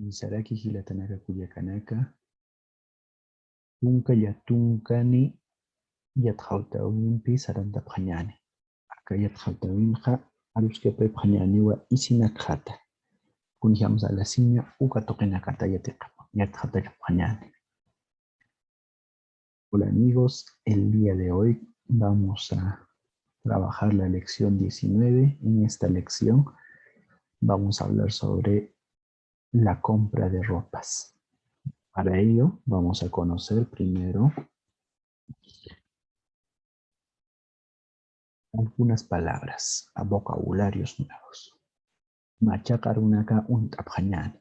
Saraki hilatanaka kuyakanaka. Tunka yatunkani yathautawinpi saranta phañani. Acá yathautawinqa aruskapa phañaniwa isinakata. Kunjamos a la simia uka toqinakata yathataka phañani. Hola amigos, el día de hoy vamos a trabajar la lección 19. En esta lección vamos a hablar sobre la compra de ropas. Para ello vamos a conocer primero algunas palabras, a vocabularios nuevos. Machakarunaka untaphañani.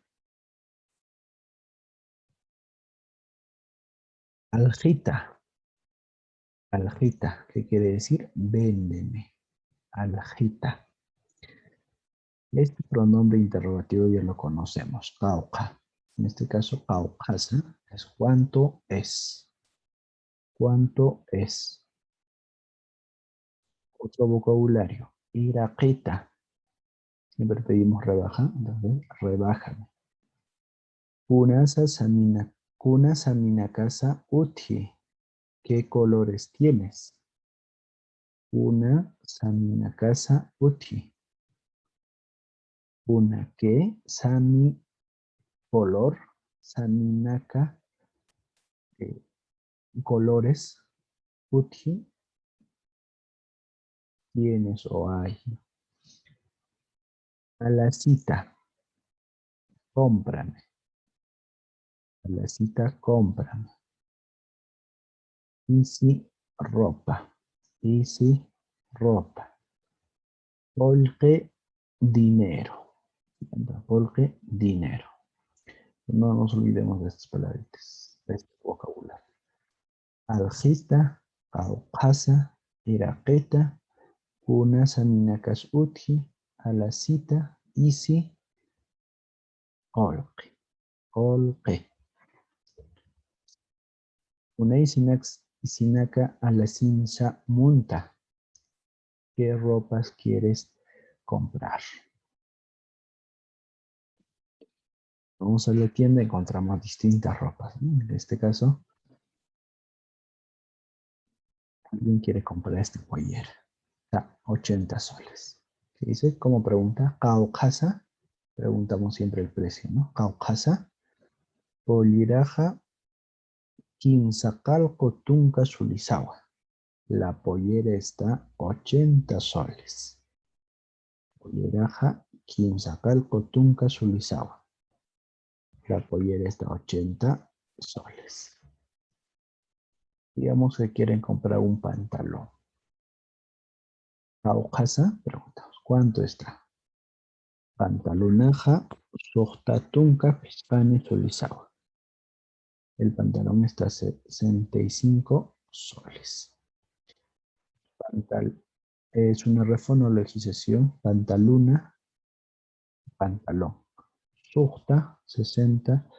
Aljita. Aljita, ¿qué quiere decir? Véndeme. Aljita. Este pronombre interrogativo ya lo conocemos, cauca. En este caso, caucasa es cuánto es. ¿Cuánto es? Otro vocabulario, iraquita. Siempre pedimos rebaja, entonces rebájame. Kuna saminakasa uti. ¿Qué colores tienes? Una saminakasa uti. Una que sami color, saminaka colores, uti tienes o hay. A la cita, cómprame. A la cita, cómprame. Easy ropa. Easy ropa. Polque dinero. Polque dinero. No nos olvidemos de estas palabritas, de este vocabulario. Aljista, caucasa, iraqueta, una saminakas uti, a la cita, easy, colque. Colque. Una isinaka a la cinza munta. ¿Qué ropas quieres comprar? Vamos a la tienda y encontramos distintas ropas. En este caso, alguien quiere comprar este pollera. Está 80 soles. ¿Qué dice? Como pregunta, caucasa. Preguntamos siempre el precio, ¿no? Caucasa. Poliraja. Quinzacalco tunca sulizawa. La pollera está 80 soles. Polleraja. Quinzacalco tunca sulizawa. La pollera está 80 soles. Digamos que quieren comprar un pantalón. Caucasa, preguntamos, ¿cuánto está? Pantalonaja, sohtatunka, pispani, solizawa. El pantalón está 65 soles. Es una reformulación, pantaluna, pantalón. Sohta, 60.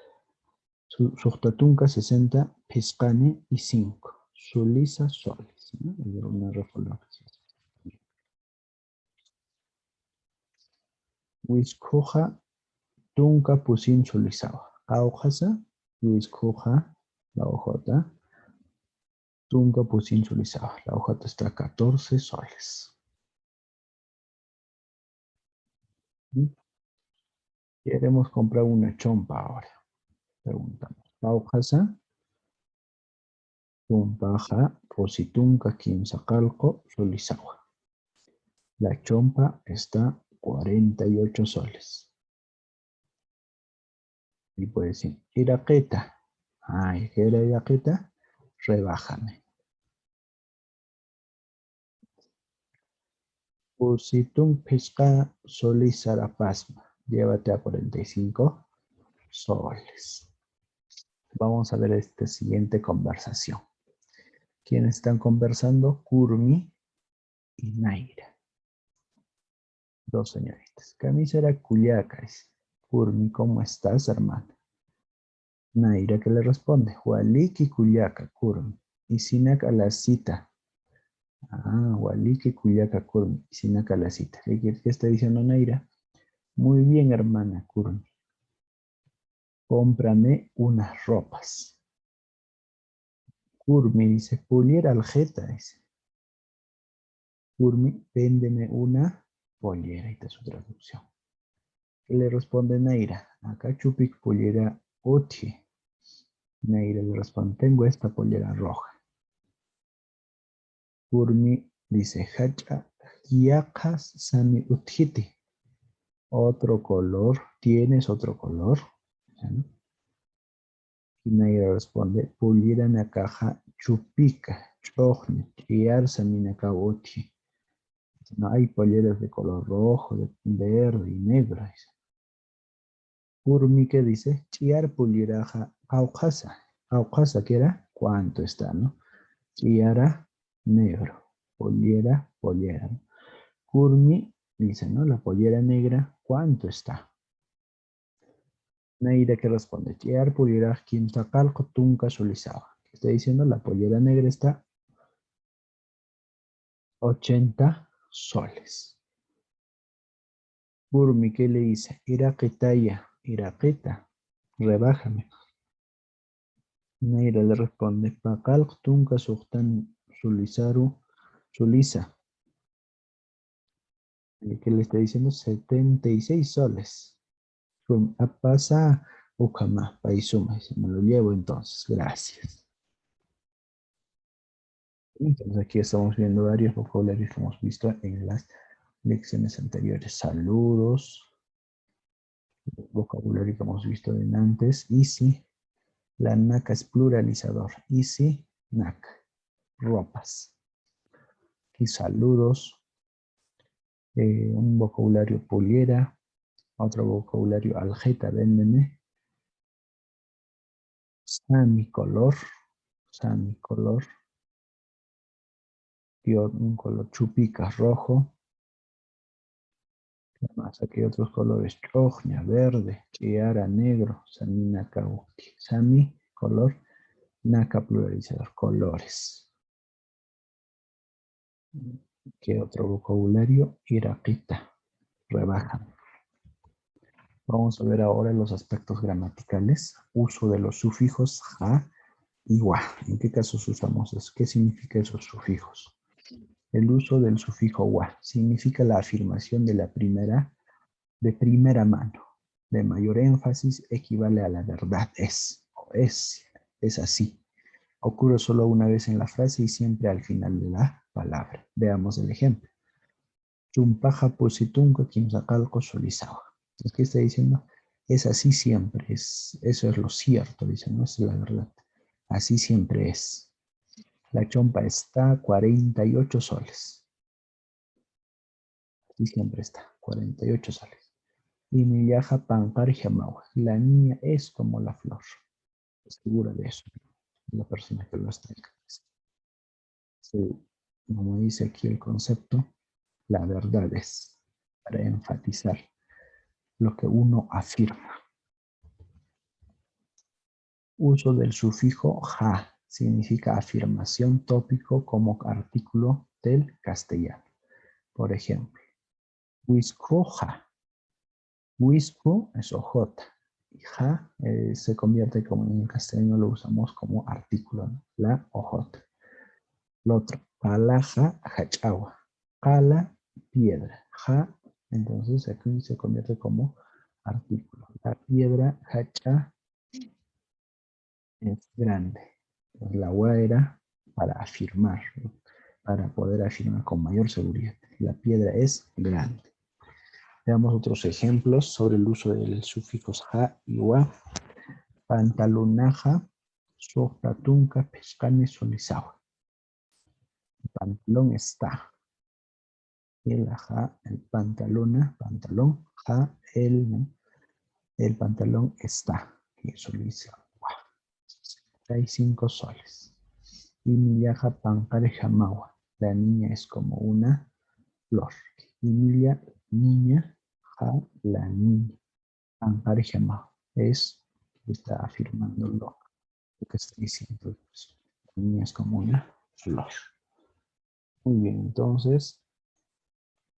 Sohtatunka, 60, pispani y 5. Soliza, soles. ¿No? Una reformulación. Wiscoja, tunka pusin solizawa. Caucasa, Wiscoja, la hojota. Tunka pusin solizawa. La hojota está 14 soles. Queremos comprar una chompa ahora. Preguntamos. Caucasa, tumpaja, positunka, quinzacalco, solizawa. La chompa está 48 soles. Y puede decir, iraqueta. Ay, ¿qué era iraqueta? Rebájame. Pusitun pesca solizara pasma. Llévate a 45 soles. Vamos a ver esta siguiente conversación. ¿Quiénes están conversando? Kurmi y Naira. Dos señoritas. Camisera Culiacas. Kurmi, ¿cómo estás, hermana? Naira, ¿qué le responde? Hualiki Culiaca, Kurmi. Y Sinak a la cita. Hualiki Culiaca, Kurmi. Y Sinak a la cita. ¿Qué está diciendo Naira? Muy bien, hermana, Kurmi. cómprame unas ropas. Urmi dice, pollera aljeta, dice. Urmi, véndeme una pollera. Ahí está su traducción. ¿Qué le responde Naira? Acá chupik pollera oti. Naira le responde, tengo esta pollera roja. Urmi dice, hacha yakas sami utjiti. Otro color, ¿tienes otro color? ¿Sí? Y Naira responde, pollera nakaja chupika, chojni, chiar sami nakawoti. No hay polleras de color rojo, de verde y negro. Urmi que dice, chiar polleraja aucasa. Aucasa, ¿qué era? ¿Cuánto está, no? Chiara, negro. Pollera, pollera. ¿No? Urmi dice, ¿no? La pollera negra, ¿cuánto está? Neira que responde, chiar pollera quintacal tunca solizaba. Está diciendo, la pollera negra está 80 soles. Urmi, ¿qué le dice? Iraquetaya, iraqueta, rebájame. Neira le responde, Pakal tunca sultan sulizaru sulisa. ¿Qué le está diciendo? 76 soles. Pasa Ukama, Paisuma. Me lo llevo entonces, gracias. Entonces aquí estamos viendo varios vocabularios que hemos visto en las lecciones anteriores. Saludos, vocabulario que hemos visto en antes. Easy, la naca es pluralizador. Easy, nac, ropas. Y saludos, un vocabulario poliera, otro vocabulario aljeta, véndeme. Sami color, y un color chupica rojo. Además, aquí hay otros colores, chojña, verde, chiara, negro, sami naka, sami, color, naka pluralizador, colores. ¿Qué otro vocabulario? Iraquita, rebaja. Vamos a ver ahora los aspectos gramaticales. Uso de los sufijos ja y wa. ¿En qué casos usamos eso? ¿Qué significa esos sufijos? El uso del sufijo wa significa la afirmación de de primera mano. De mayor énfasis equivale a la verdad. Es así. Ocurre solo una vez en la frase y siempre al final de la palabra. Veamos el ejemplo. Chumpaja positunca kimsacalco solizawa. Entonces, ¿qué está diciendo? Es así siempre. Eso es lo cierto, dice, no es la verdad. Así siempre es. La chompa está 48 soles. Así siempre está, 48 soles. Y Millaja Pankar Jamawa. La niña es como la flor. Segura de eso. La persona que lo está diciendo. Como dice aquí el concepto, la verdad es para enfatizar lo que uno afirma. Uso del sufijo ja significa afirmación tópico como artículo del castellano. Por ejemplo, Wiscoja. Wisco es ojota. Y ja se convierte como en castellano lo usamos como artículo, ¿no? La ojota. Lo otro, palaja, hachawa. Pala, piedra. Ja, entonces aquí se convierte como artículo. La piedra, hacha, es grande. Entonces, la wa era para afirmar, ¿no? Para poder afirmar con mayor seguridad. La piedra es grande. Veamos otros ejemplos sobre el uso del sufijos ja y wa. Pantalonaja, soplatunca, pescane, solizawa. El pantalón está. El ja, el pantalona, pantalón, ja, el pantalón está. Y solizawa. 65 soles. Y Millaja pancare jamawa. La niña es como una flor. Y Milla, niña, ja, la niña. Pancare jamawa. Está afirmando lo que está diciendo. La niña es como una flor. Muy bien, entonces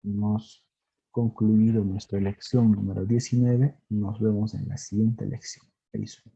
hemos concluido nuestra lección número 19. Nos vemos en la siguiente lección. Facebook.